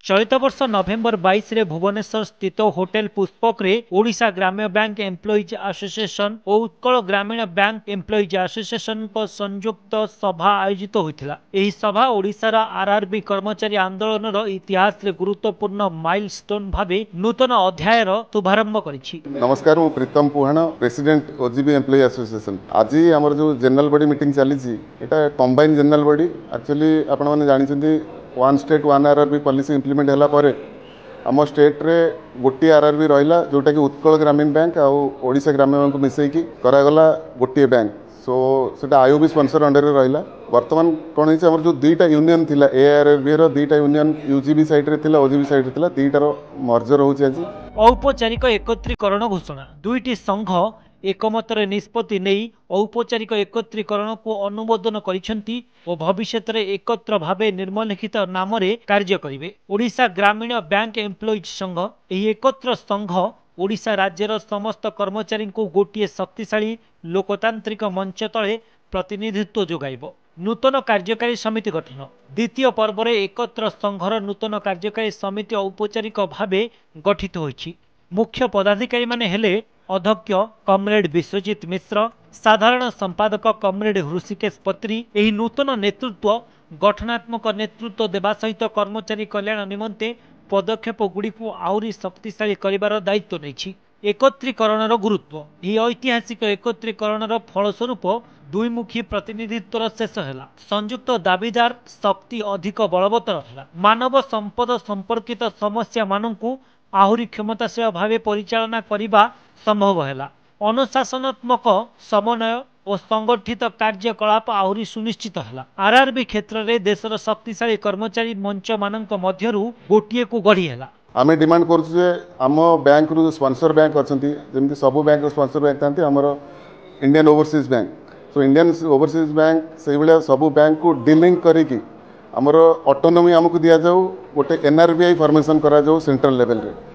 चलित वर्ष नवेम्बर 22 रे भुवनेश्वर स्थित होटेल पुष्पक रे ओडिशा ग्राम्य बैंक एम्प्लॉइज एसोसिएशन और उत्कल ग्रामीण बैंक एम्प्लॉइज एसोसिएशन को संयुक्त सभा आयोजित होता। यह सभा ओडिशार आरआरबी कर्मचारी आंदोलन इतिहास रे गुरुत्वपूर्ण माइलस्टोन भावे नूतन अध्यायर शुभारंभ करिछि। नमस्कार, मु प्रीतम पुहाना, प्रेसिडेंट ओजीबी एम्प्लॉई एसोसिएशन। आज आमर जो जनरल बॉडी मीटिंग चली कंबाइन जनरल बॉडी। एक्चुअली आपण मैंने जानते one state one RRB policy implement होला परे आम स्टेट रे गोटे आरआरबी रहा जोटा कि उत्कल ग्रामीण बैंक और ओडिशा ग्राम्य बैंक मिसेकी करागला गोटे बैंक। सो से आईओबी स्पॉन्सर अंडर रहा। वर्तमान कौन है जो दुईटा यूनियन थिला एआरआरबी रो दुईटा यूनियन यूजीबी साइड रे थिला ओजीबी साइड रे थिला दुईटार मर्जर होची। आज औपचारिक एकत्रीकरण घोषणा दुईटी संघ एकमतर निष्पत्ति नहीं औपचारिक एकत्रीकरण को अनुमोदन करिसेंती और भविष्य में एकत्र भावे निर्मलिखित नाम कार्य करेंगे। ओडिशा ग्रामीण बैंक एम्प्लॉइज संघ यह एकत्र संघ ओडिशा राज्यर समस्त कर्मचारी को गोटे शक्तिशाली लोकतांत्रिक मंच तले प्रतिनिधित्व जोगाइब। नूतन कार्यकारी समिति गठन द्वितीय पर्व एकत्र संघर नूतन कार्यकारी समिति औपचारिक भावे गठित होइछि। मुख्य पदाधिकारी माने हेले अध्यक्ष कमरेड विश्वजीत मिश्र, साधारण संपादक कमरेड हृषिकेश पत्री। यही नूतन नेतृत्व गठनात्मक नेतृत्व देवा सहित कर्मचारी कल्याण निमंते पदक्षेप गुड़िक आहुरी शक्तिशाली करिवार दायित्व नहीं। एकत्रीकरणर गुरुत्व यह ऐतिहासिक एकत्रीकरणर फलस्वरूप दुईमुखी प्रतिनिधित्वर शेष है। संयुक्त दाबीदार शक्ति अधिक बलवत्तर है। मानव संपद संपर्कित समस्या मानू आहुरी क्षमताशील भाव परिचालना करने संभव है। अनुशासनात्मक समन्वय और संगठित कार्यकलाप आहुरी सुनिश्चित है। आरआरबी क्षेत्र में देशर शक्तिशाली कर्मचारी मंच मान गोटे को गढ़ी है। आम डिमांड करम बैंक रु स्पॉन्सर बैंक अच्छा जमी सब बैंक स्पॉन्सर बैंक था आमर Indian overseas bank. So Indian overseas bank से भाया सब बैंक को डिलिंग करी आमर ऑटोनॉमी आमको दि जाऊ गोटे एनआरबीआई फॉर्मेशन करा जाऊ सेंट्रल लेवल रे।